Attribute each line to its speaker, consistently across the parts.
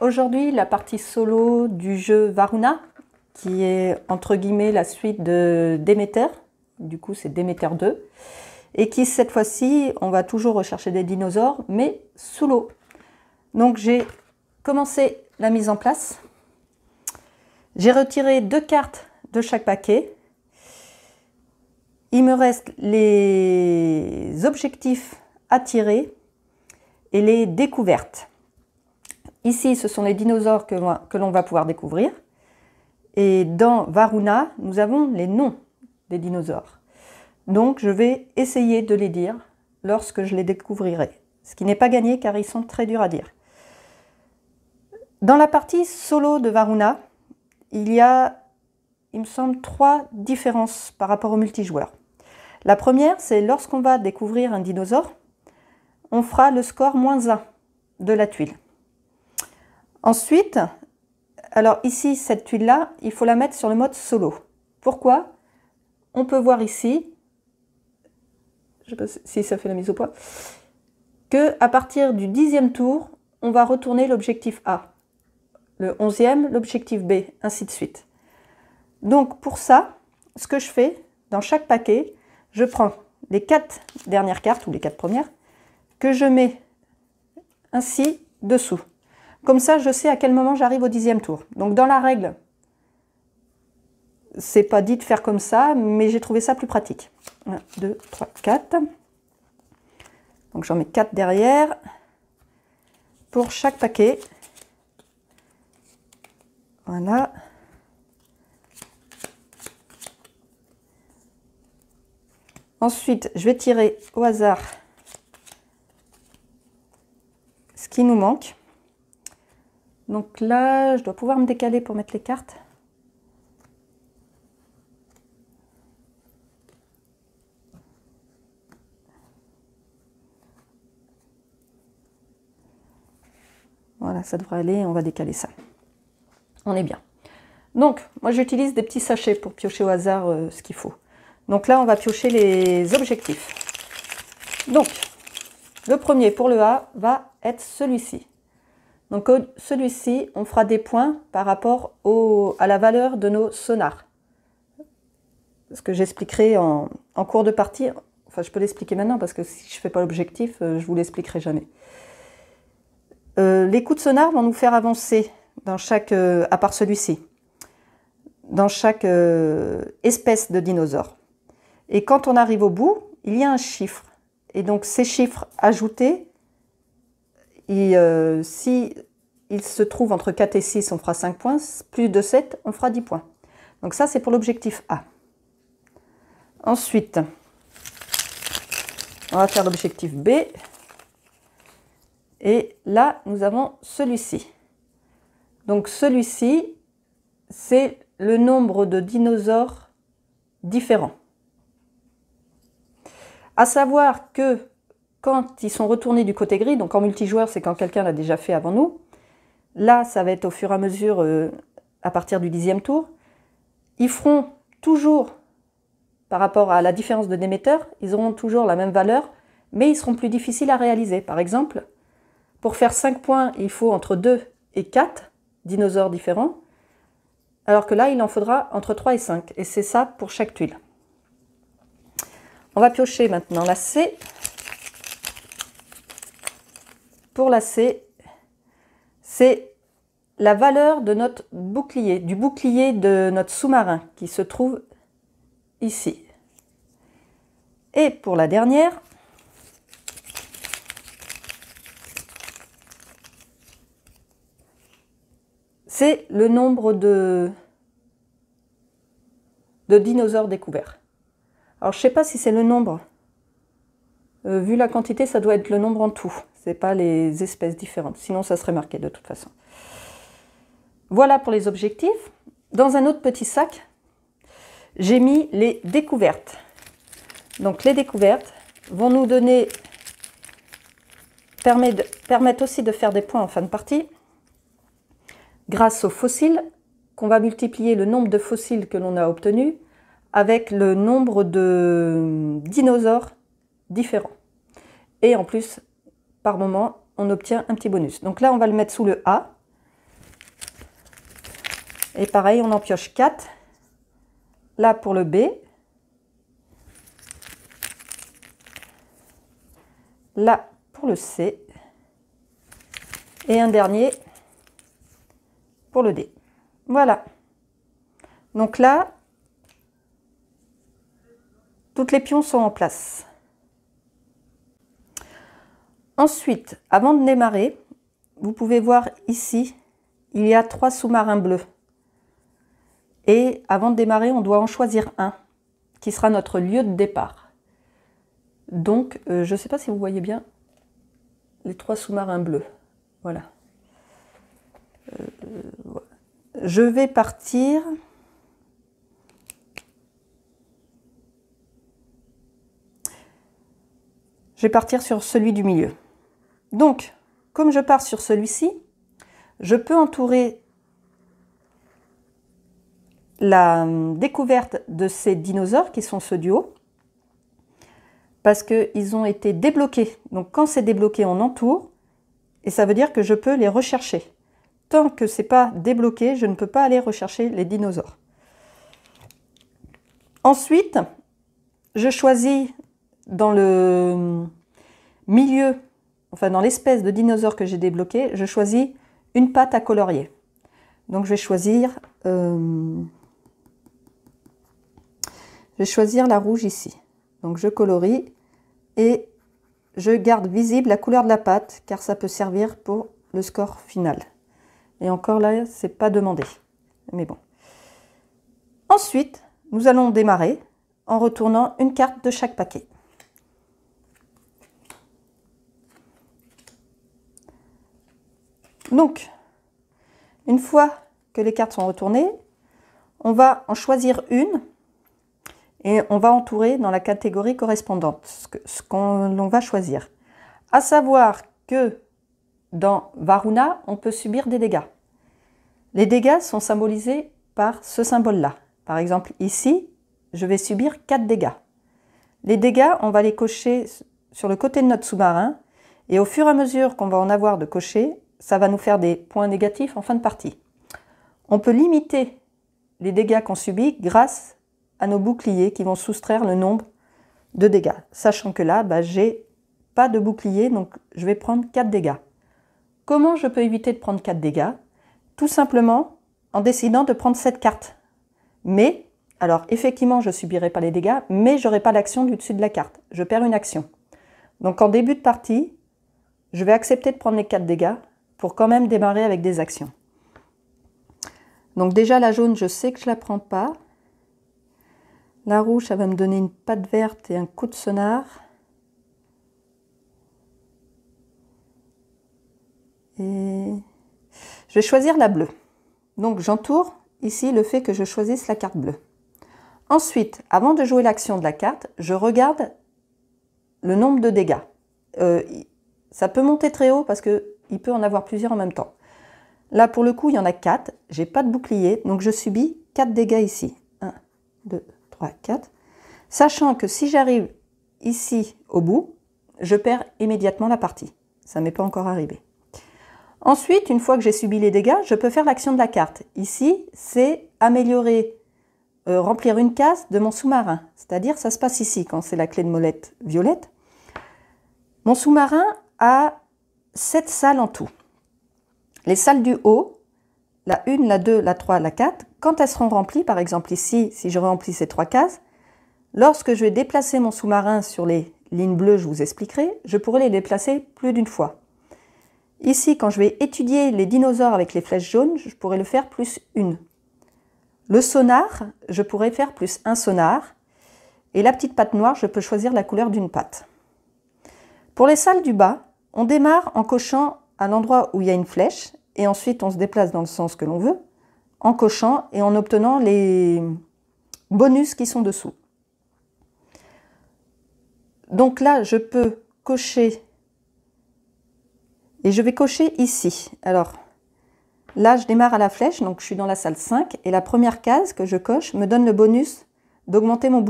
Speaker 1: aujourd'hui la partie solo du jeu Varuna, qui est entre guillemets la suite de Déméter. Du coup, c'est Déméter 2. Et qui, cette fois-ci, on va toujours rechercher des dinosaures, mais sous l'eau. Donc, j'ai commencé la mise en place. J'ai retiré 2 cartes de chaque paquet. Il me reste les objectifs à tirer et les découvertes. Ici, ce sont les dinosaures que l'on va pouvoir découvrir. Et dans Varuna, nous avons les noms des dinosaures. Donc, je vais essayer de les dire lorsque je les découvrirai. Ce qui n'est pas gagné car ils sont très durs à dire. Dans la partie solo de Varuna, il y a, il me semble, 3 différences par rapport au multijoueur. La première, c'est lorsqu'on va découvrir un dinosaure, on fera le score -1 de la tuile. Ensuite, alors ici, cette tuile-là, il faut la mettre sur le mode solo. Pourquoi? On peut voir ici, je ne sais pas si ça fait la mise au point, qu'à partir du 10e tour, on va retourner l'objectif A. Le 11e, l'objectif B, ainsi de suite. Donc pour ça, ce que je fais, dans chaque paquet, je prends les 4 dernières cartes, ou les 4 premières, que je mets ainsi dessous. Comme ça, je sais à quel moment j'arrive au 10e tour. Donc dans la règle, c'est pas dit de faire comme ça, mais j'ai trouvé ça plus pratique. 1, 2, 3, 4. Donc j'en mets 4 derrière pour chaque paquet. Voilà. Ensuite, je vais tirer au hasard ce qui nous manque. Donc là, je dois pouvoir me décaler pour mettre les cartes. Voilà, ça devrait aller, on va décaler ça. On est bien. Donc, moi j'utilise des petits sachets pour piocher au hasard ce qu'il faut. Donc là, on va piocher les objectifs. Donc, le premier pour le A va être celui-ci. Donc celui-ci, on fera des points par rapport à la valeur de nos sonars. Ce que j'expliquerai en cours de partie. Enfin, je peux l'expliquer maintenant parce que si je ne fais pas l'objectif, je ne vous l'expliquerai jamais. Les coups de sonar vont nous faire avancer dans chaque, à part celui-ci, dans chaque espèce de dinosaure. Et quand on arrive au bout, il y a un chiffre. Et donc ces chiffres ajoutés, si il se trouve entre 4 et 6, on fera 5 points. Plus de 7, on fera 10 points. Donc ça, c'est pour l'objectif A. Ensuite, on va faire l'objectif B. Et là, nous avons celui-ci. Donc celui-ci, c'est le nombre de dinosaures différents. À savoir que quand ils sont retournés du côté gris, donc en multijoueur, c'est quand quelqu'un l'a déjà fait avant nous, là, ça va être au fur et à mesure, à partir du 10e tour, ils feront toujours, par rapport à la différence de Déméter, ils auront toujours la même valeur, mais ils seront plus difficiles à réaliser. Par exemple, pour faire 5 points, il faut entre 2 et 4 dinosaures différents, alors que là, il en faudra entre 3 et 5. Et c'est ça pour chaque tuile. On va piocher maintenant la C. Pour la C, c'est la valeur de notre bouclier, du bouclier de notre sous-marin qui se trouve ici. Et pour la dernière, c'est le nombre de dinosaures découverts. Alors, je ne sais pas si c'est le nombre. Vu la quantité, ça doit être le nombre en tout. Ce n'est pas les espèces différentes. Sinon, ça serait marqué de toute façon. Voilà pour les objectifs. Dans un autre petit sac, j'ai mis les découvertes. Donc, les découvertes vont nous donner, permettent aussi de faire des points en fin de partie. Grâce aux fossiles, qu'on va multiplier le nombre de fossiles que l'on a obtenus avec le nombre de dinosaures différents. Et en plus, par moment, on obtient un petit bonus. Donc là, on va le mettre sous le A. Et pareil, on en pioche 4. Là pour le B. Là pour le C. Et un dernier pour le D. Voilà. Donc là, toutes les pions sont en place. Ensuite, avant de démarrer, vous pouvez voir ici, il y a 3 sous-marins bleus. Et avant de démarrer, on doit en choisir un, qui sera notre lieu de départ. Donc, je ne sais pas si vous voyez bien les 3 sous-marins bleus. Voilà. Je vais partir. Je vais partir sur celui du milieu. Donc, comme je pars sur celui-ci, je peux entourer la découverte de ces dinosaures qui sont ceux du haut parce qu'ils ont été débloqués. Donc quand c'est débloqué, on entoure et ça veut dire que je peux les rechercher. Tant que ce n'est pas débloqué, je ne peux pas aller rechercher les dinosaures. Ensuite, je choisis dans le milieu, enfin dans l'espèce de dinosaure que j'ai débloqué, je choisis une patte à colorier. Donc je vais choisir la rouge ici. Donc je colorie et je garde visible la couleur de la patte car ça peut servir pour le score final. Et encore là, c'est pas demandé. Mais bon. Ensuite, nous allons démarrer en retournant une carte de chaque paquet. Donc, une fois que les cartes sont retournées, on va en choisir une et on va entourer dans la catégorie correspondante ce qu'on va choisir. À savoir que dans Varuna, on peut subir des dégâts. Les dégâts sont symbolisés par ce symbole-là. Par exemple, ici, je vais subir 4 dégâts. Les dégâts, on va les cocher sur le côté de notre sous-marin et au fur et à mesure qu'on va en avoir de cocher, ça va nous faire des points négatifs en fin de partie. On peut limiter les dégâts qu'on subit grâce à nos boucliers qui vont soustraire le nombre de dégâts. Sachant que là, j'ai pas de bouclier, donc je vais prendre 4 dégâts. Comment je peux éviter de prendre 4 dégâts? Tout simplement en décidant de prendre cette carte. Mais, alors effectivement, je ne subirai pas les dégâts, mais je n'aurai pas l'action du dessus de la carte. Je perds une action. Donc en début de partie, je vais accepter de prendre les 4 dégâts pour quand même démarrer avec des actions. Donc déjà la jaune, je sais que je ne la prends pas. La rouge, ça va me donner une patte verte et un coup de sonar. Et je vais choisir la bleue. Donc j'entoure ici le fait que je choisisse la carte bleue. Ensuite, avant de jouer l'action de la carte, je regarde le nombre de dégâts. Ça peut monter très haut parce qu'il peut en avoir plusieurs en même temps. Là, pour le coup, il y en a 4. Je n'ai pas de bouclier, donc je subis 4 dégâts ici. 1, 2, 3, 4. Sachant que si j'arrive ici au bout, je perds immédiatement la partie. Ça ne m'est pas encore arrivé. Ensuite, une fois que j'ai subi les dégâts, je peux faire l'action de la carte. Ici, c'est améliorer, remplir une case de mon sous-marin. C'est-à-dire, ça se passe ici, quand c'est la clé de molette violette. Mon sous-marin a 7 salles en tout. Les salles du haut, la 1, la 2, la 3, la 4, quand elles seront remplies, par exemple ici, si je remplis ces 3 cases, lorsque je vais déplacer mon sous-marin sur les lignes bleues, je vous expliquerai, je pourrai les déplacer plus d'une fois. Ici, quand je vais étudier les dinosaures avec les flèches jaunes, je pourrais le faire plus 1. Le sonar, je pourrais faire plus 1 sonar. Et la petite patte noire, je peux choisir la couleur d'une patte. Pour les salles du bas, on démarre en cochant à l'endroit où il y a une flèche et ensuite on se déplace dans le sens que l'on veut, en cochant et en obtenant les bonus qui sont dessous. Donc là, je peux cocher et je vais cocher ici. Alors là, je démarre à la flèche, donc je suis dans la salle 5 et la première case que je coche me donne le bonus d'augmenter mon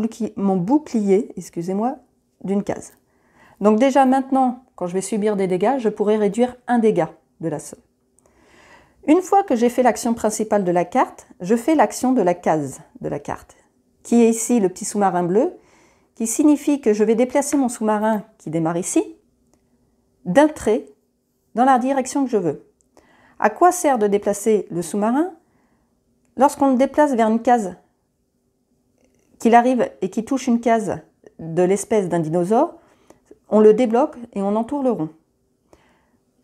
Speaker 1: bouclier, excusez-moi, d'une case. Donc déjà maintenant, quand je vais subir des dégâts, je pourrais réduire un dégât de la somme. Une fois que j'ai fait l'action principale de la carte, je fais l'action de la case de la carte, qui est ici le petit sous-marin bleu, qui signifie que je vais déplacer mon sous-marin qui démarre ici, d'un trait, dans la direction que je veux. À quoi sert de déplacer le sous-marin? Lorsqu'on le déplace vers une case, qu'il arrive et qu'il touche une case de l'espèce d'un dinosaure, on le débloque et on entoure le rond.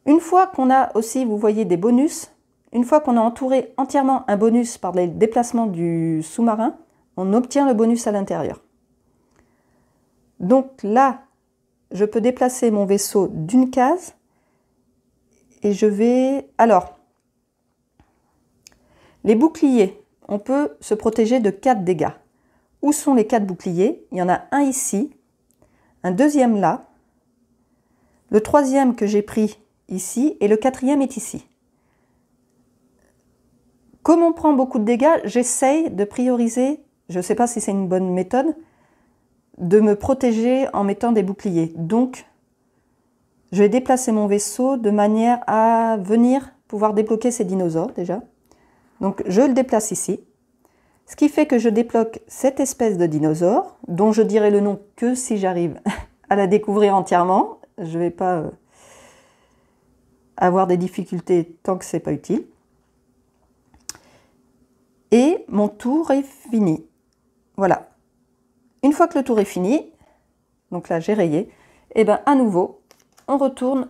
Speaker 1: Une fois qu'on a aussi, vous voyez, des bonus, une fois qu'on a entouré entièrement un bonus par le déplacement du sous-marin, on obtient le bonus à l'intérieur. Donc là, je peux déplacer mon vaisseau d'une case et je vais... Alors, les boucliers, on peut se protéger de 4 dégâts. Où sont les 4 boucliers? Il y en a un ici, un deuxième là, le troisième que j'ai pris ici et le quatrième est ici. Comme on prend beaucoup de dégâts, j'essaye de prioriser, je ne sais pas si c'est une bonne méthode, de me protéger en mettant des boucliers. Donc, je vais déplacer mon vaisseau de manière à venir pouvoir débloquer ces dinosaures déjà. Donc, je le déplace ici. Ce qui fait que je débloque cette espèce de dinosaure, dont je dirai le nom que si j'arrive à la découvrir entièrement. Je ne vais pas avoir des difficultés tant que ce n'est pas utile. Et mon tour est fini. Voilà. Une fois que le tour est fini, donc là j'ai rayé, et bien à nouveau, on retourne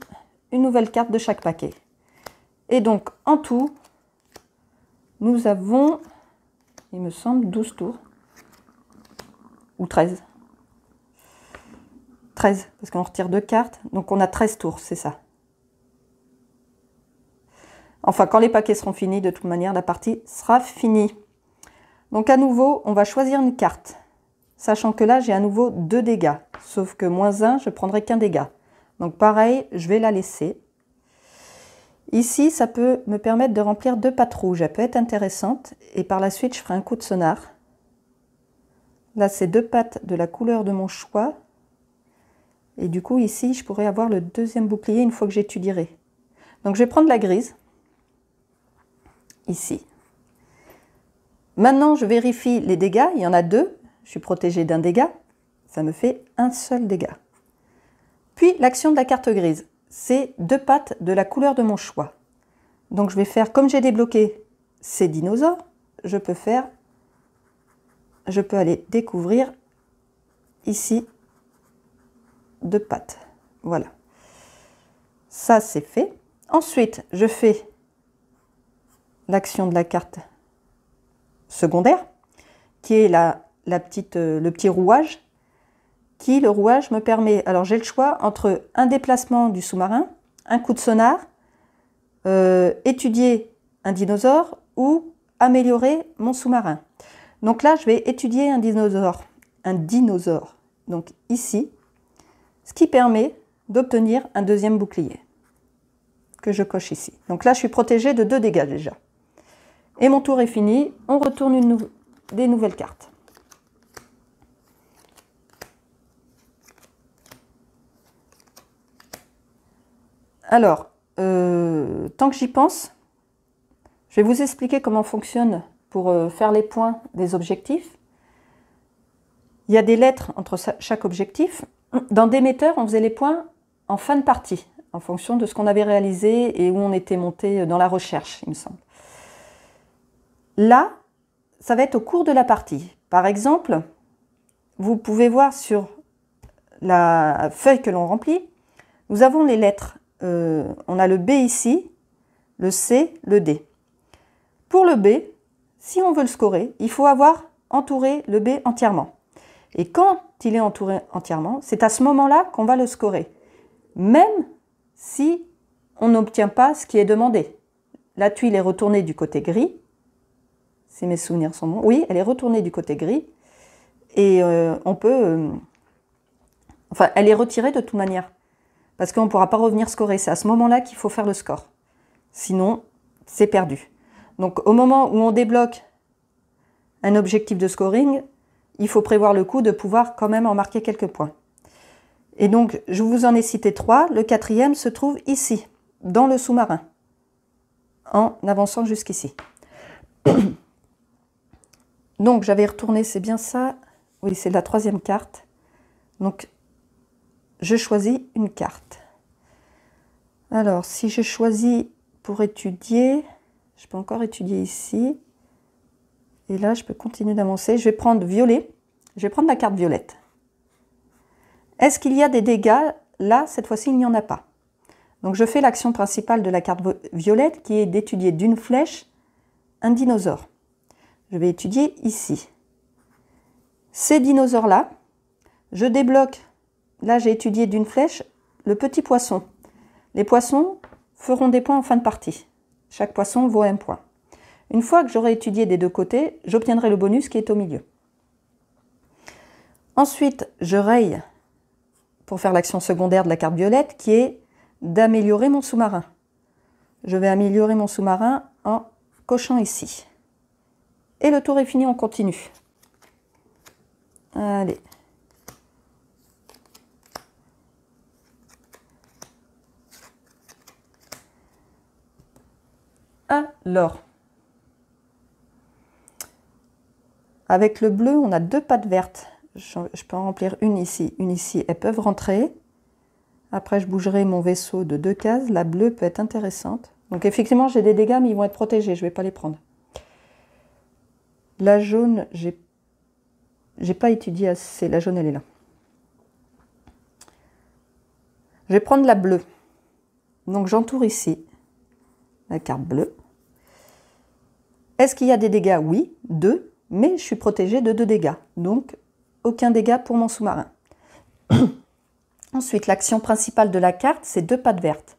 Speaker 1: une nouvelle carte de chaque paquet. Et donc en tout, nous avons, il me semble, 12 tours. Ou 13. 13, parce qu'on retire 2 cartes, donc on a 13 tours, c'est ça. Enfin, quand les paquets seront finis, de toute manière, la partie sera finie. Donc à nouveau, on va choisir une carte. Sachant que là, j'ai à nouveau 2 dégâts. Sauf que moins 1, je prendrai qu'un dégât. Donc pareil, je vais la laisser. Ici, ça peut me permettre de remplir 2 pattes rouges. Elle peut être intéressante. Et par la suite, je ferai un coup de sonar. Là, c'est 2 pattes de la couleur de mon choix. Et du coup, ici, je pourrais avoir le deuxième bouclier une fois que j'étudierai. Donc je vais prendre la grise. Ici. Maintenant, je vérifie les dégâts. Il y en a 2. Je suis protégée d'un dégât. Ça me fait un seul dégât. Puis, l'action de la carte grise. C'est 2 pattes de la couleur de mon choix. Donc, je vais faire, comme j'ai débloqué ces dinosaures, je peux aller découvrir ici 2 pattes. Voilà. Ça, c'est fait. Ensuite, je fais l'action de la carte secondaire, qui est le petit rouage, le rouage me permet, alors j'ai le choix entre un déplacement du sous-marin, un coup de sonar, étudier un dinosaure ou améliorer mon sous-marin. Donc là, je vais étudier un dinosaure, donc ici, ce qui permet d'obtenir un deuxième bouclier, que je coche ici. Donc là, je suis protégée de 2 dégâts déjà. Et mon tour est fini, on retourne des nouvelles cartes. Alors, tant que j'y pense, je vais vous expliquer comment fonctionne pour faire les points des objectifs. Il y a des lettres entre chaque objectif. Dans Déméter, on faisait les points en fin de partie, en fonction de ce qu'on avait réalisé et où on était monté dans la recherche, il me semble. Là, ça va être au cours de la partie. Par exemple, vous pouvez voir sur la feuille que l'on remplit, nous avons les lettres. On a le B ici, le C, le D. Pour le B, si on veut le scorer, il faut avoir entouré le B entièrement. Et quand il est entouré entièrement, c'est à ce moment-là qu'on va le scorer. Même si on n'obtient pas ce qui est demandé. La tuile est retournée du côté gris. Si mes souvenirs sont bons. Oui, elle est retournée du côté gris. Et on peut... enfin, elle est retirée de toute manière. Parce qu'on ne pourra pas revenir scorer. C'est à ce moment-là qu'il faut faire le score. Sinon, c'est perdu. Donc, au moment où on débloque un objectif de scoring, il faut prévoir le coup de pouvoir quand même en marquer quelques points. Et donc, je vous en ai cité 3. Le 4e se trouve ici, dans le sous-marin. en avançant jusqu'ici. Donc j'avais retourné, c'est bien ça. Oui, c'est la troisième carte. Donc je choisis une carte. Alors si je choisis pour étudier, je peux encore étudier ici. Et là, je peux continuer d'avancer. Je vais prendre violet. Je vais prendre la carte violette. Est-ce qu'il y a des dégâts? Là, cette fois-ci, il n'y en a pas. Donc, je fais l'action principale de la carte violette qui est d'étudier d'une flèche un dinosaure. Je vais étudier ici. Ces dinosaures-là, je débloque. Là, j'ai étudié d'une flèche le petit poisson. Les poissons feront des points en fin de partie. Chaque poisson vaut un point. Une fois que j'aurai étudié des deux côtés, j'obtiendrai le bonus qui est au milieu. Ensuite, je raye pour faire l'action secondaire de la carte violette qui est d'améliorer mon sous-marin. Je vais améliorer mon sous-marin en cochant ici. Et le tour est fini, on continue. Allez. Alors, avec le bleu, on a deux pattes vertes. Je peux en remplir une ici, une ici. Elles peuvent rentrer. Après, je bougerai mon vaisseau de 2 cases. La bleue peut être intéressante. Donc, effectivement, j'ai des dégâts, mais ils vont être protégés. Je ne vais pas les prendre. La jaune, j'ai pas étudié assez. La jaune, elle est là. Je vais prendre la bleue. Donc, j'entoure ici la carte bleue. Est-ce qu'il y a des dégâts? Oui, 2. Mais je suis protégée de 2 dégâts. Donc, aucun dégât pour mon sous-marin. Ensuite, l'action principale de la carte, c'est 2 pattes vertes.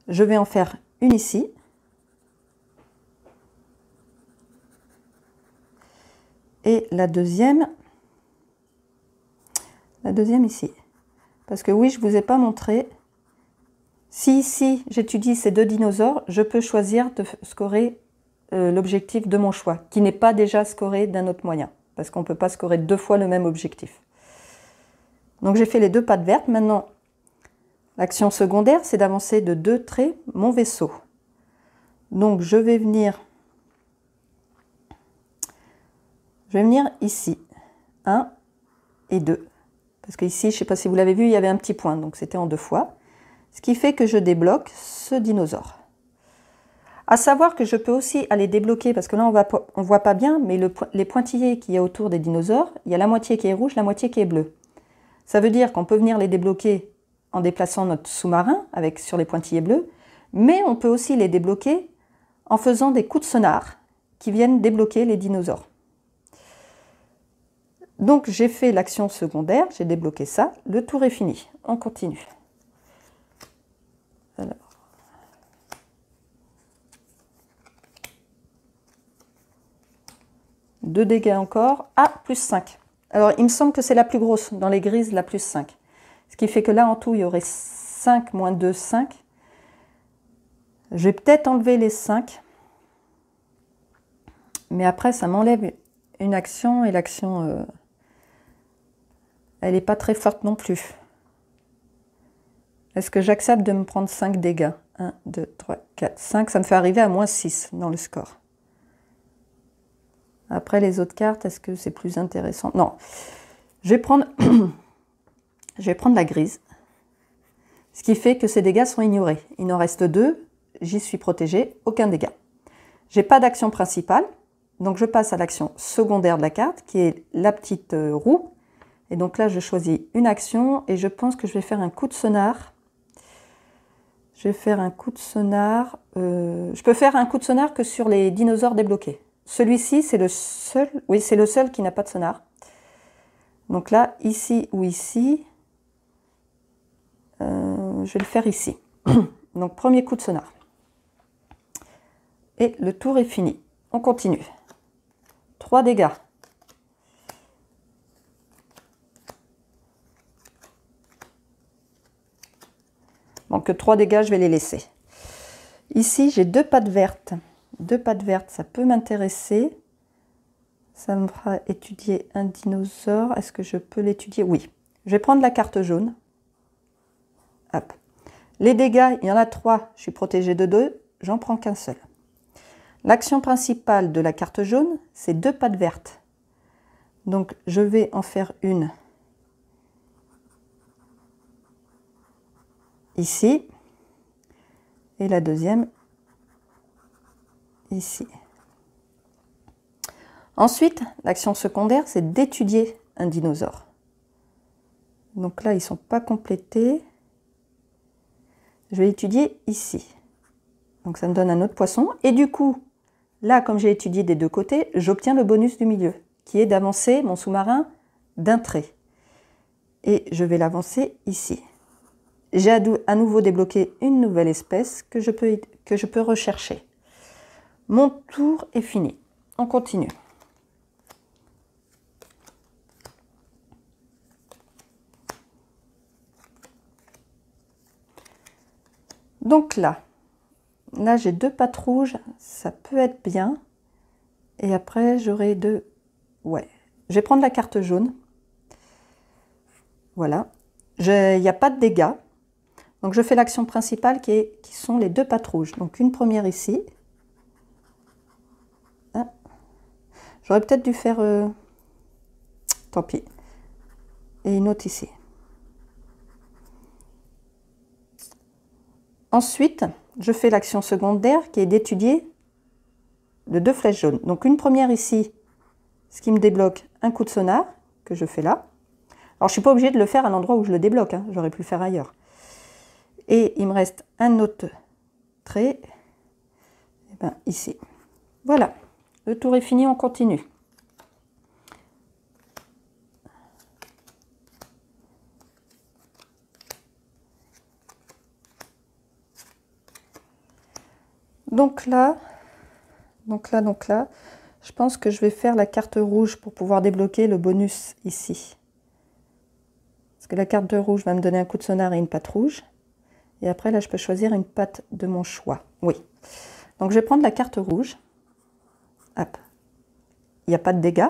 Speaker 1: Je vais en faire une ici. Et la deuxième ici. Parce que oui, je ne vous ai pas montré. Si ici, j'étudie ces 2 dinosaures, je peux choisir de scorer l'objectif de mon choix, qui n'est pas déjà scoré d'un autre moyen. Parce qu'on ne peut pas scorer 2 fois le même objectif. Donc j'ai fait les 2 pattes vertes. Maintenant, l'action secondaire, c'est d'avancer de 2 traits mon vaisseau. Donc je vais venir ici, 1 et 2. Parce qu'ici, je ne sais pas si vous l'avez vu, il y avait un petit point, donc c'était en 2 fois. Ce qui fait que je débloque ce dinosaure. À savoir que je peux aussi aller débloquer, parce que là on ne voit pas bien, mais les pointillés qu'il y a autour des dinosaures, il y a la moitié qui est rouge, la moitié qui est bleue. Ça veut dire qu'on peut venir les débloquer en déplaçant notre sous-marin sur les pointillés bleus, mais on peut aussi les débloquer en faisant des coups de sonar qui viennent débloquer les dinosaures. Donc j'ai fait l'action secondaire, j'ai débloqué ça, le tour est fini. On continue. Alors. 2 dégâts encore. Ah, plus 5. Alors, il me semble que c'est la plus grosse. Dans les grises, la plus 5. Ce qui fait que là, en tout, il y aurait 5 moins 2, 5. Je vais peut-être enlever les 5. Mais après, ça m'enlève une action. Et l'action, elle n'est pas très forte non plus. Est-ce que j'accepte de me prendre 5 dégâts? 1, 2, 3, 4, 5. Ça me fait arriver à moins 6 dans le score. Après, les autres cartes, est-ce que c'est plus intéressant? Non. Je vais prendre la grise. Ce qui fait que ces dégâts sont ignorés. Il en reste 2. J'y suis protégée. Aucun dégât. Je n'ai pas d'action principale. Donc, je passe à l'action secondaire de la carte, qui est la petite roue. Et donc là, je choisis une action. Et je pense que je vais faire un coup de sonar. Je vais faire un coup de sonar. Je peux faire un coup de sonar que sur les dinosaures débloqués. Celui-ci, c'est le seul, oui, c'est le seul qui n'a pas de sonar. Donc là, ici ou ici, je vais le faire ici. Donc, premier coup de sonar. Et le tour est fini. On continue. 3 dégâts. Donc, 3 dégâts, je vais les laisser. Ici, j'ai 2 pattes vertes. 2 pattes vertes, ça peut m'intéresser. Ça me fera étudier un dinosaure. Est-ce que je peux l'étudier? Oui. Je vais prendre la carte jaune. Hop. Les dégâts, il y en a 3. Je suis protégée de 2. j'en prends qu'un seul. L'action principale de la carte jaune, c'est 2 pattes vertes. Donc je vais en faire une ici et la deuxième ici. Ensuite, l'action secondaire, c'est d'étudier un dinosaure. Donc là, ils ne sont pas complétés. Je vais étudier ici. Donc ça me donne un autre poisson. Et du coup, là, comme j'ai étudié des deux côtés, j'obtiens le bonus du milieu, qui est d'avancer mon sous-marin d'un trait. Et je vais l'avancer ici. J'ai à nouveau débloqué une nouvelle espèce que je peux rechercher. Mon tour est fini. On continue. Donc là j'ai 2 pattes rouges, ça peut être bien. Et après j'aurai 2... Ouais, je vais prendre la carte jaune. Voilà. Il n'y a pas de dégâts. Donc je fais l'action principale qui sont les 2 pattes rouges. Donc une première ici. Ah. J'aurais peut-être dû faire... Tant pis. Et une autre ici. Ensuite, je fais l'action secondaire qui est d'étudier de 2 flèches jaunes. Donc une première ici, ce qui me débloque un coup de sonar, que je fais là. Alors je ne suis pas obligée de le faire à l'endroit où je le débloque, hein. J'aurais pu le faire ailleurs. Et il me reste un autre trait, et ben, ici. Voilà, le tour est fini, on continue. Donc là, je pense que je vais faire la carte rouge pour pouvoir débloquer le bonus ici. Parce que la carte rouge va me donner un coup de sonar et une patte rouge. Et après, là, je peux choisir une patte de mon choix. Oui. Donc, je vais prendre la carte rouge. Hop. Il n'y a pas de dégâts.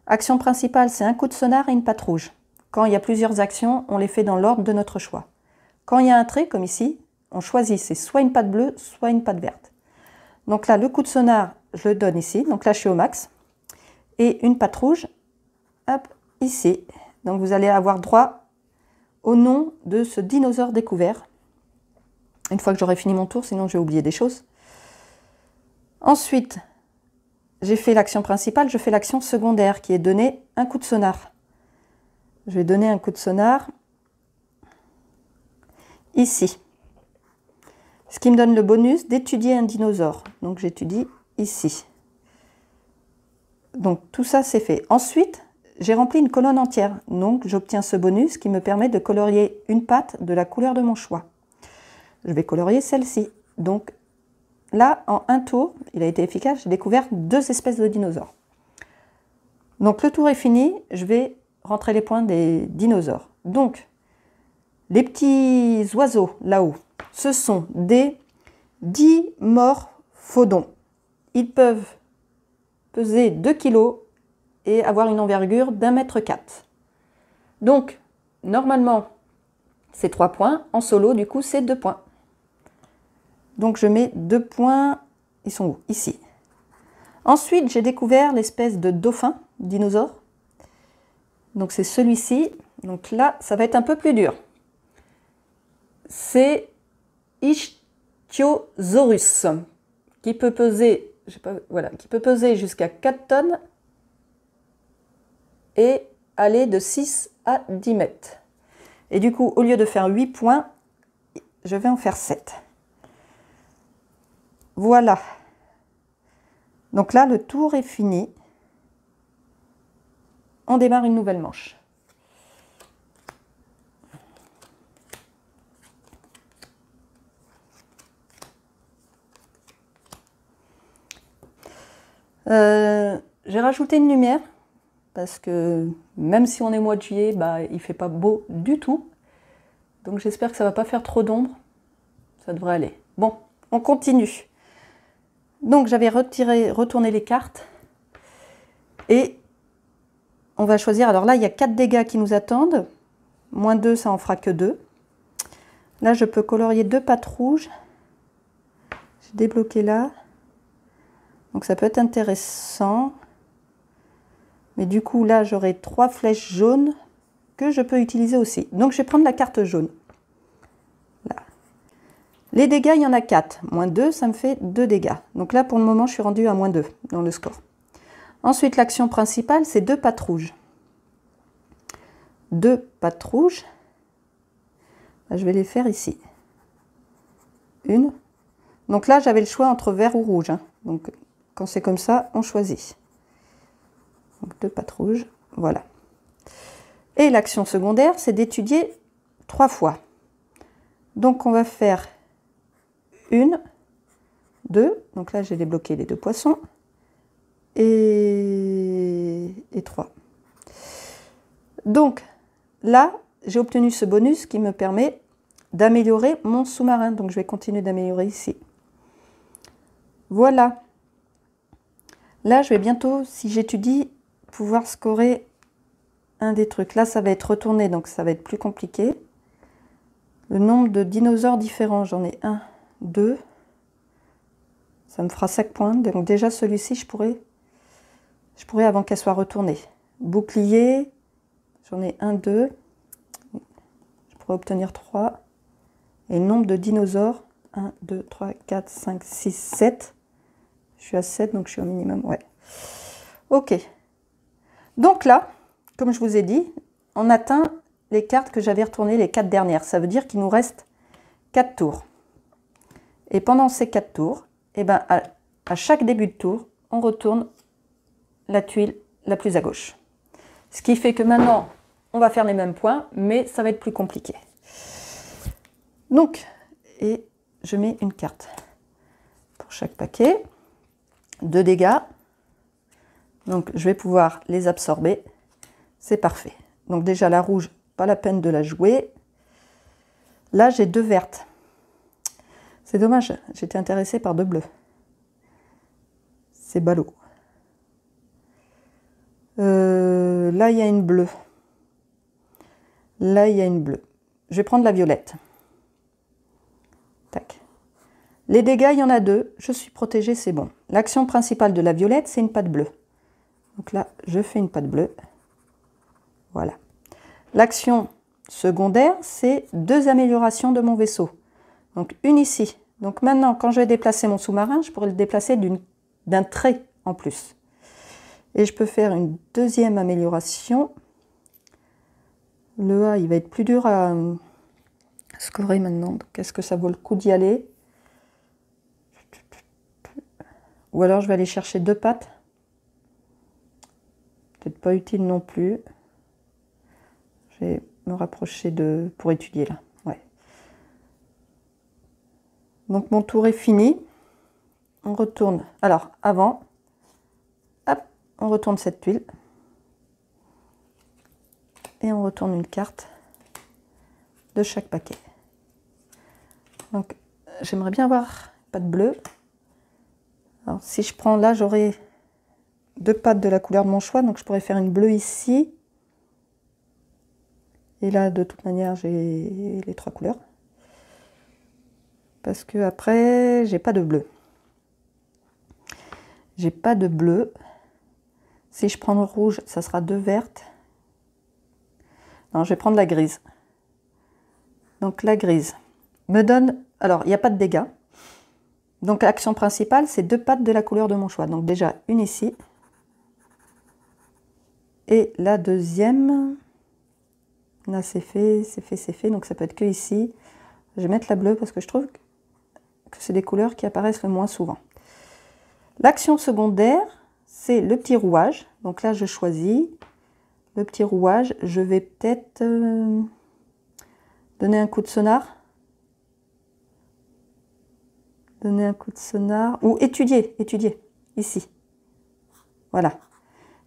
Speaker 1: Action principale, c'est un coup de sonar et une patte rouge. Quand il y a plusieurs actions, on les fait dans l'ordre de notre choix. Quand il y a un trait, comme ici, on choisit, c'est soit une patte bleue, soit une patte verte. Donc là, le coup de sonar, je le donne ici. Donc là, je suis au max. Et une patte rouge, hop, ici. Donc vous allez avoir droit au nom de ce dinosaure découvert. Une fois que j'aurai fini mon tour, sinon je vais oublier des choses. Ensuite, j'ai fait l'action principale, je fais l'action secondaire qui est donner un coup de sonar. Je vais donner un coup de sonar ici. Ce qui me donne le bonus d'étudier un dinosaure. Donc j'étudie ici. Donc tout ça c'est fait. Ensuite, j'ai rempli une colonne entière. Donc j'obtiens ce bonus qui me permet de colorier une patte de la couleur de mon choix. Je vais colorier celle-ci. Donc là, en un tour, il a été efficace, j'ai découvert 2 espèces de dinosaures. Donc le tour est fini, je vais rentrer les points des dinosaures. Donc, les petits oiseaux là-haut, ce sont des dimorphodons. Ils peuvent peser 2 kg et avoir une envergure d'1,4 m. Donc, normalement, c'est 3 points. En solo, du coup, c'est 2 points. Donc, je mets 2 points. Ils sont où? Ici. Ensuite, j'ai découvert l'espèce de dauphin, dinosaure. Donc, c'est celui-ci. Donc là, ça va être un peu plus dur. C'est Ichthyosaurus, qui peut peser, je sais pas, voilà, qui peut peser jusqu'à 4 tonnes et aller de 6 à 10 mètres. Et du coup, au lieu de faire 8 points, je vais en faire 7. Voilà. Donc là, le tour est fini. On démarre une nouvelle manche. J'ai rajouté une lumière parce que même si on est mois de juillet, bah, il ne fait pas beau du tout. Donc j'espère que ça ne va pas faire trop d'ombre. Ça devrait aller. Bon, on continue. Donc j'avais retourné les cartes et on va choisir. Alors là, il y a 4 dégâts qui nous attendent. Moins 2, ça en fera que 2. Là, je peux colorier 2 pattes rouges J'ai débloqué là. Donc ça peut être intéressant. Mais du coup, là, j'aurai 3 flèches jaunes que je peux utiliser aussi. Donc je vais prendre la carte jaune. Là. Les dégâts, il y en a 4. Moins 2, ça me fait 2 dégâts. Donc là, pour le moment, je suis rendue à moins 2 dans le score. Ensuite, l'action principale, c'est 2 pattes rouges. 2 pattes rouges. Je vais les faire ici. Une. Donc là, j'avais le choix entre vert ou rouge. Hein. Donc, quand c'est comme ça, on choisit. Donc, 2 pattes rouges. Voilà. Et l'action secondaire, c'est d'étudier 3 fois. Donc, on va faire 1, 2. Donc là, j'ai débloqué les 2 poissons. Et 3. Donc, là, j'ai obtenu ce bonus qui me permet d'améliorer mon sous-marin. Donc, je vais continuer d'améliorer ici. Voilà. Là, je vais bientôt, si j'étudie, pouvoir scorer un des trucs. Là, ça va être retourné, donc ça va être plus compliqué. Le nombre de dinosaures différents, j'en ai 1, 2. Ça me fera 5 points. Donc déjà, celui-ci, je pourrais avant qu'elle soit retournée. Bouclier, j'en ai 1, 2. Je pourrais obtenir 3. Et le nombre de dinosaures, 1, 2, 3, 4, 5, 6, 7. Je suis à 7, donc je suis au minimum. Ouais. Ok. Donc là, comme je vous ai dit, on atteint les cartes que j'avais retournées, les 4 dernières. Ça veut dire qu'il nous reste 4 tours. Et pendant ces 4 tours, eh ben, à chaque début de tour, on retourne la tuile la plus à gauche. Ce qui fait que maintenant, on va faire les mêmes points, mais ça va être plus compliqué. Donc, et je mets une carte pour chaque paquet. 2 dégâts. Donc, je vais pouvoir les absorber. C'est parfait. Donc déjà, la rouge, pas la peine de la jouer. Là, j'ai 2 vertes. C'est dommage, j'étais intéressée par 2 bleus. C'est ballot. Là, il y a une bleue. Là, il y a une bleue. Je vais prendre la violette. Tac. Les dégâts, il y en a 2. Je suis protégée, c'est bon. L'action principale de la violette, c'est une patte bleue. Donc là, je fais une patte bleue. Voilà. L'action secondaire, c'est 2 améliorations de mon vaisseau. Donc une ici. Donc maintenant, quand je vais déplacer mon sous-marin, je pourrais le déplacer d'un trait en plus. Et je peux faire une deuxième amélioration. Le A, il va être plus dur à scorer maintenant. Donc est-ce que ça vaut le coup d'y aller? Ou alors je vais aller chercher 2 pattes. Peut-être pas utile non plus. Je vais me rapprocher pour étudier là. Ouais. Donc mon tour est fini. On retourne. Alors avant, hop, on retourne cette tuile. Et on retourne une carte de chaque paquet. Donc j'aimerais bien avoir pas de bleu. Alors si je prends là, j'aurai 2 pattes de la couleur de mon choix. Donc je pourrais faire une bleue ici. Et là, de toute manière, j'ai les 3 couleurs. Parce que après, j'ai pas de bleu. J'ai pas de bleu. Si je prends le rouge, ça sera 2 vertes. Non, je vais prendre la grise. Donc la grise me donne... Alors, il n'y a pas de dégâts. Donc l'action principale, c'est 2 pattes de la couleur de mon choix. Donc déjà, une ici. Et la deuxième... Là, c'est fait, c'est fait, c'est fait. Donc ça peut être que ici. Je vais mettre la bleue parce que je trouve que c'est des couleurs qui apparaissent le moins souvent. L'action secondaire, c'est le petit rouage. Donc là, je choisis le petit rouage. Je vais peut-être donner un coup de sonar. Donner un coup de sonar. Ou étudier, ici. Voilà.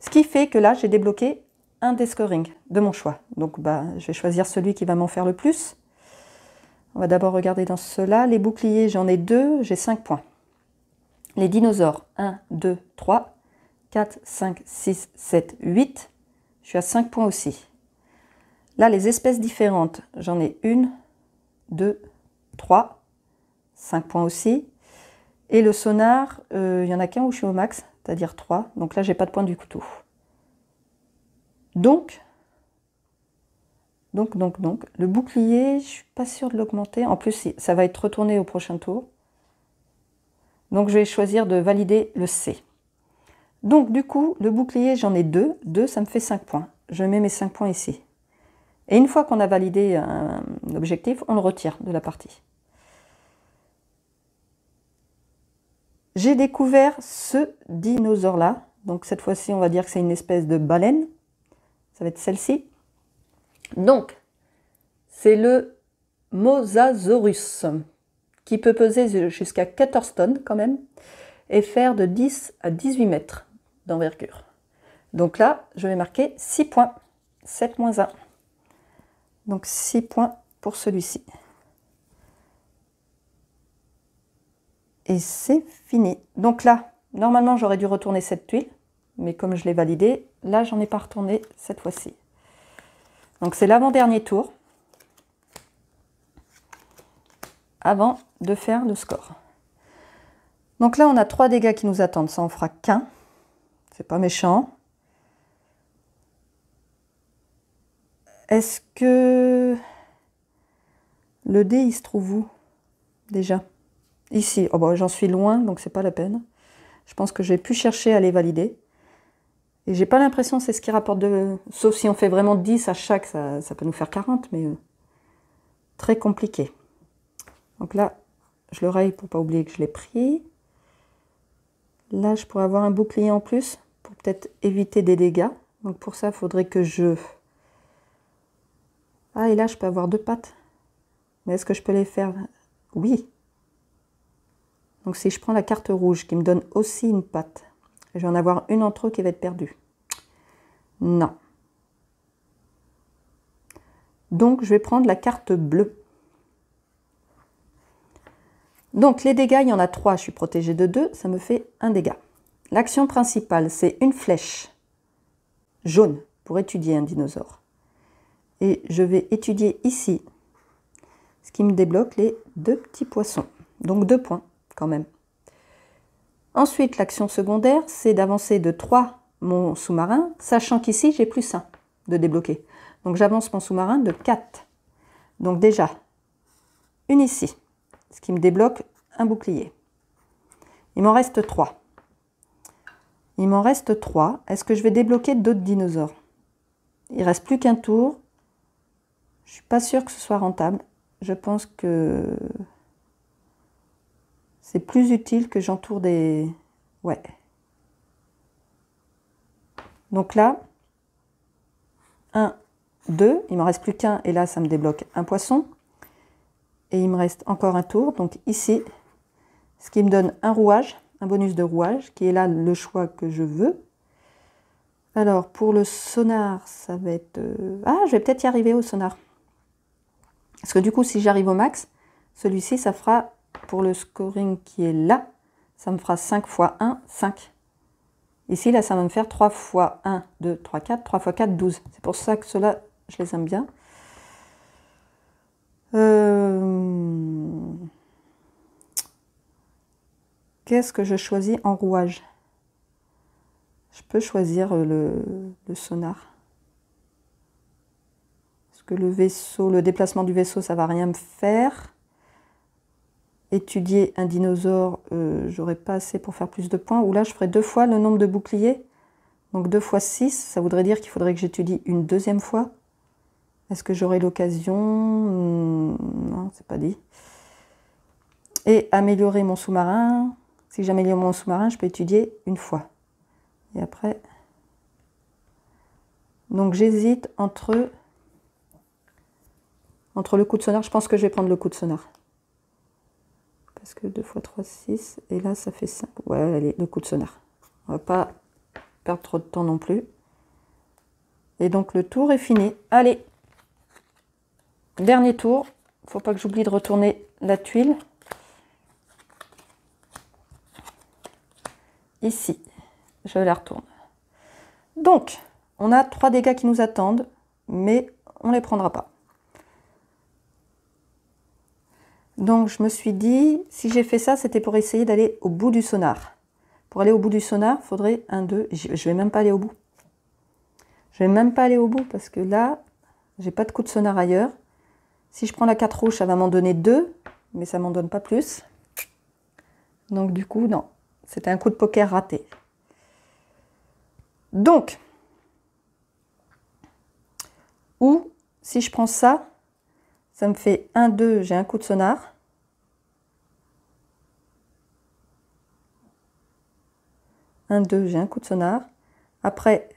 Speaker 1: Ce qui fait que là, j'ai débloqué un des scoring de mon choix. Donc, je vais choisir celui qui va m'en faire le plus. On va d'abord regarder dans ceux-là. Les boucliers, j'en ai 2, j'ai 5 points. Les dinosaures, 1, 2, 3, 4, 5, 6, 7, 8. Je suis à 5 points aussi. Là, les espèces différentes, j'en ai 1, 2, 3, 5 points aussi. Et le sonar, il y en a qu'un où je suis au max, c'est-à-dire 3. Donc là, j'ai pas de pointe du couteau. Donc, le bouclier, je suis pas sûre de l'augmenter. En plus, ça va être retourné au prochain tour. Donc, je vais choisir de valider le C. Donc, du coup, le bouclier, j'en ai 2. 2, ça me fait 5 points. Je mets mes 5 points ici. Et une fois qu'on a validé un objectif, on le retire de la partie. J'ai découvert ce dinosaure-là. Donc, cette fois-ci, on va dire que c'est une espèce de baleine. Ça va être celle-ci. Donc, c'est le Mosasaurus, qui peut peser jusqu'à 14 tonnes quand même, et faire de 10 à 18 mètres d'envergure. Donc là, je vais marquer 6 points, 7 moins 1. Donc 6 points pour celui-ci. Et c'est fini. Donc là, normalement, j'aurais dû retourner cette tuile, mais comme je l'ai validée, là, j'en ai pas retourné cette fois-ci. Donc c'est l'avant-dernier tour, avant de faire le score. Donc là, on a 3 dégâts qui nous attendent, ça en fera qu'un. C'est pas méchant. Est-ce que le dé, il se trouve où déjà? Ici. Oh bon, j'en suis loin, donc c'est pas la peine. Je pense que j'ai pu chercher à les valider. Et j'ai pas l'impression que c'est ce qui rapporte de... Sauf si on fait vraiment 10 à chaque, ça peut nous faire 40, mais très compliqué. Donc là, je le raye pour pas oublier que je l'ai pris. Là, je pourrais avoir un bouclier en plus pour peut-être éviter des dégâts. Donc pour ça, il faudrait que je... Ah, et là, je peux avoir 2 pattes. Mais est-ce que je peux les faire? Oui. Donc si je prends la carte rouge qui me donne aussi une patte, je vais en avoir une entre eux qui va être perdue. Non. Donc je vais prendre la carte bleue. Donc les dégâts, il y en a 3, je suis protégée de 2, ça me fait 1 dégât. L'action principale, c'est une flèche jaune pour étudier un dinosaure. Et je vais étudier ici, ce qui me débloque les 2 petits poissons. Donc 2 points quand même. Ensuite, l'action secondaire, c'est d'avancer de 3 mon sous-marin, sachant qu'ici, j'ai plus 1 de débloquer. Donc j'avance mon sous-marin de 4. Donc déjà, une ici, ce qui me débloque un bouclier. Il m'en reste 3. Il m'en reste 3. Est-ce que je vais débloquer d'autres dinosaures? Il ne reste plus qu'un tour. Je ne suis pas sûre que ce soit rentable. Je pense que c'est plus utile que j'entoure des... Ouais. Donc là, 1, 2, il ne m'en reste plus qu'un, et là, ça me débloque un poisson. Et il me reste encore un tour, donc ici, ce qui me donne un rouage, un bonus de rouage, qui est là le choix que je veux. Alors, pour le sonar, ça va être... Ah, je vais peut-être y arriver au sonar. Parce que du coup, si j'arrive au max, celui-ci, ça fera, pour le scoring qui est là, ça me fera 5 fois 1, 5. Ici, là, ça va me faire 3 fois 1, 2, 3, 4, 3 fois 4, 12. C'est pour ça que ceux-là, je les aime bien. Qu'est-ce que je choisis en rouage? Je peux choisir le sonar. Parce que le vaisseau, le déplacement du vaisseau, ça va rien me faire. Étudier un dinosaure, j'aurais pas assez pour faire plus de points. Ou là, je ferai 2 fois le nombre de boucliers. Donc 2 fois 6, ça voudrait dire qu'il faudrait que j'étudie une deuxième fois. Est-ce que j'aurai l'occasion? Non, c'est pas dit. Et améliorer mon sous-marin. Si j'améliore mon sous-marin, je peux étudier une fois. Et après... Donc j'hésite entre le coup de sonar. Je pense que je vais prendre le coup de sonar. Parce que 2 fois 3, 6. Et là, ça fait 5. Ouais, allez, le coup de sonar. On va pas perdre trop de temps non plus. Et donc le tour est fini. Allez, dernier tour. Il ne faut pas que j'oublie de retourner la tuile. Ici, je la retourne. Donc, on a 3 dégâts qui nous attendent, mais on ne les prendra pas. Donc je me suis dit, si j'ai fait ça, c'était pour essayer d'aller au bout du sonar. Pour aller au bout du sonar, il faudrait 1, 2, je vais même pas aller au bout. Je vais même pas aller au bout parce que là, j'ai pas de coup de sonar ailleurs. Si je prends la 4 rouge, ça va m'en donner 2, mais ça m'en donne pas plus. Donc du coup, non, c'était un coup de poker raté. Donc, ou si je prends ça, ça me fait 1, 2, j'ai un coup de sonar. Un, 2, j'ai un coup de sonar. Après,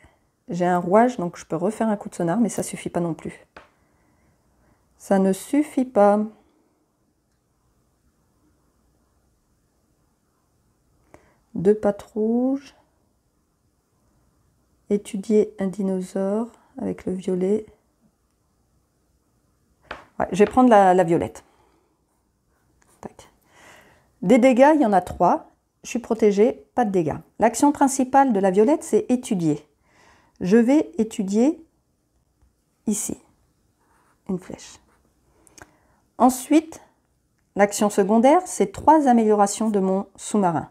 Speaker 1: j'ai un rouage, donc je peux refaire un coup de sonar, mais ça ne suffit pas non plus. Ça ne suffit pas. Deux pattes rouges. Étudier un dinosaure avec le violet. Ouais, je vais prendre la violette. Tac. Des dégâts, il y en a 3. Je suis protégée, pas de dégâts. L'action principale de la violette, c'est étudier. Je vais étudier ici, une flèche. Ensuite, l'action secondaire, c'est 3 améliorations de mon sous-marin.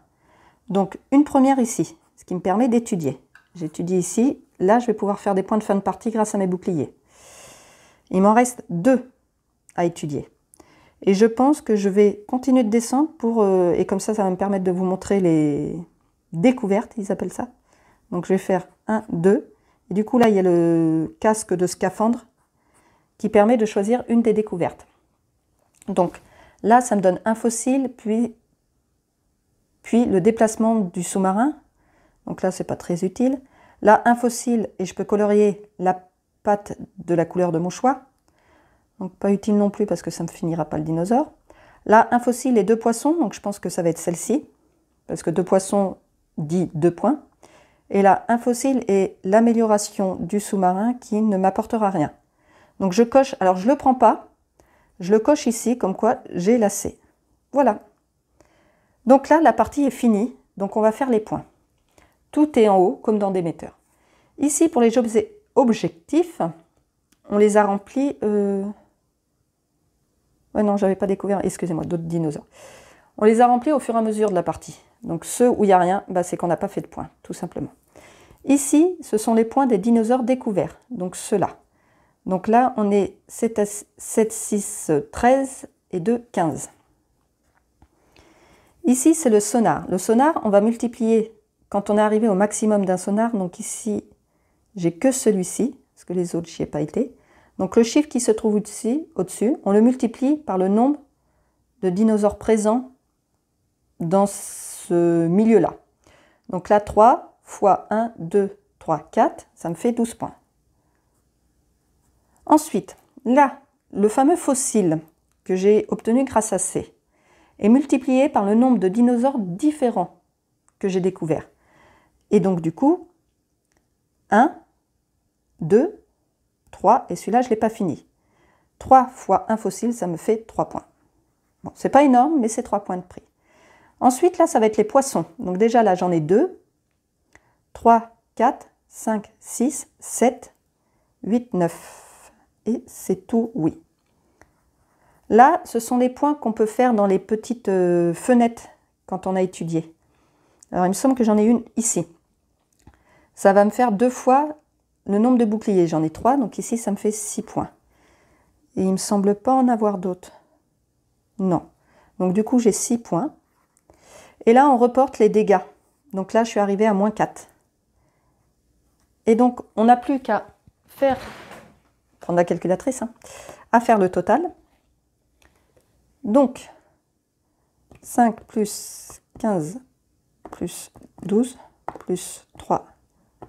Speaker 1: Donc, une première ici, ce qui me permet d'étudier. J'étudie ici. Là, je vais pouvoir faire des points de fin de partie grâce à mes boucliers. Il m'en reste 2 à étudier. Et je pense que je vais continuer de descendre pour, et comme ça va me permettre de vous montrer les découvertes, ils appellent ça. Donc, je vais faire 1, 2. Et du coup, là, il y a le casque de scaphandre qui permet de choisir une des découvertes. Donc, là, ça me donne un fossile, puis le déplacement du sous-marin. Donc là, c'est pas très utile. Là, un fossile, et je peux colorier la patte de la couleur de mon choix. Donc pas utile non plus parce que ça ne me finira pas le dinosaure. Là, un fossile et 2 poissons, donc je pense que ça va être celle-ci. Parce que 2 poissons dit 2 points. Et là, un fossile et l'amélioration du sous-marin qui ne m'apportera rien. Donc je coche, alors je ne le prends pas, je le coche ici, comme quoi j'ai la C. Voilà. Donc là, la partie est finie, donc on va faire les points. Tout est en haut, comme dans Déméter. Ici, pour les objectifs, on les a remplis... Ouais, non, j'avais pas découvert, excusez-moi, d'autres dinosaures. On les a remplis au fur et à mesure de la partie. Donc ceux où il n'y a rien, bah, c'est qu'on n'a pas fait de points, tout simplement. Ici, ce sont les points des dinosaures découverts, donc ceux-là. Donc là, on est 7, 6, 13 et 2, 15. Ici, c'est le sonar. Le sonar, on va multiplier quand on est arrivé au maximum d'un sonar. Donc ici, j'ai que celui-ci, parce que les autres, j'y ai pas été. Donc le chiffre qui se trouve au-dessus, on le multiplie par le nombre de dinosaures présents dans ce milieu-là. Donc là, 3 fois 1, 2, 3, 4, ça me fait 12 points. Ensuite, là, le fameux fossile que j'ai obtenu grâce à C est multiplié par le nombre de dinosaures différents que j'ai découverts. Et donc du coup, 1, 2, 3, et celui-là, je ne l'ai pas fini. 3 fois un fossile, ça me fait 3 points. Bon, c'est pas énorme, mais c'est 3 points de prix. Ensuite, là, ça va être les poissons. Donc déjà, là, j'en ai 2, 3, 4, 5, 6, 7, 8, 9. Et c'est tout, oui. Là, ce sont les points qu'on peut faire dans les petites fenêtres quand on a étudié. Alors, il me semble que j'en ai une ici. Ça va me faire 2 fois le nombre de boucliers. J'en ai 3, donc ici, ça me fait 6 points. Et il ne me semble pas en avoir d'autres. Non. Donc, du coup, j'ai 6 points. Et là, on reporte les dégâts. Donc là, je suis arrivée à moins 4. Et donc, on n'a plus qu'à faire, prendre la calculatrice, hein, à faire le total. Donc, 5 plus 15 plus 12 plus 3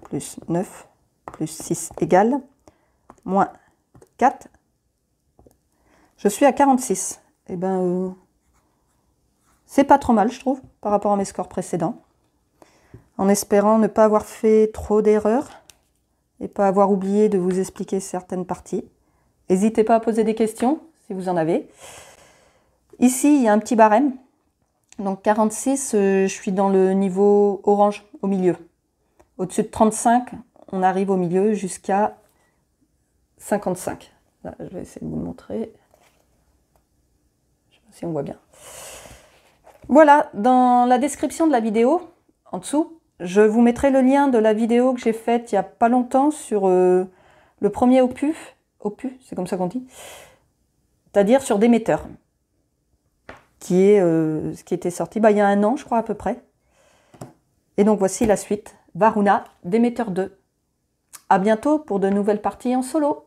Speaker 1: plus 9 plus 6 égale moins 4. Je suis à 46. Eh bien, c'est pas trop mal, je trouve, par rapport à mes scores précédents. En espérant ne pas avoir fait trop d'erreurs et pas avoir oublié de vous expliquer certaines parties. N'hésitez pas à poser des questions, si vous en avez. Ici, il y a un petit barème. Donc 46, je suis dans le niveau orange, au milieu. Au-dessus de 35, on arrive au milieu jusqu'à 55. Là, je vais essayer de vous le montrer. Je sais si on voit bien. Voilà, dans la description de la vidéo, en dessous, je vous mettrai le lien de la vidéo que j'ai faite il n'y a pas longtemps sur le premier opus, c'est comme ça qu'on dit, c'est-à-dire sur Demeter, qui était sorti il y a 1 an, je crois, à peu près. Et donc voici la suite, Varuna, Demeter 2. À bientôt pour de nouvelles parties en solo.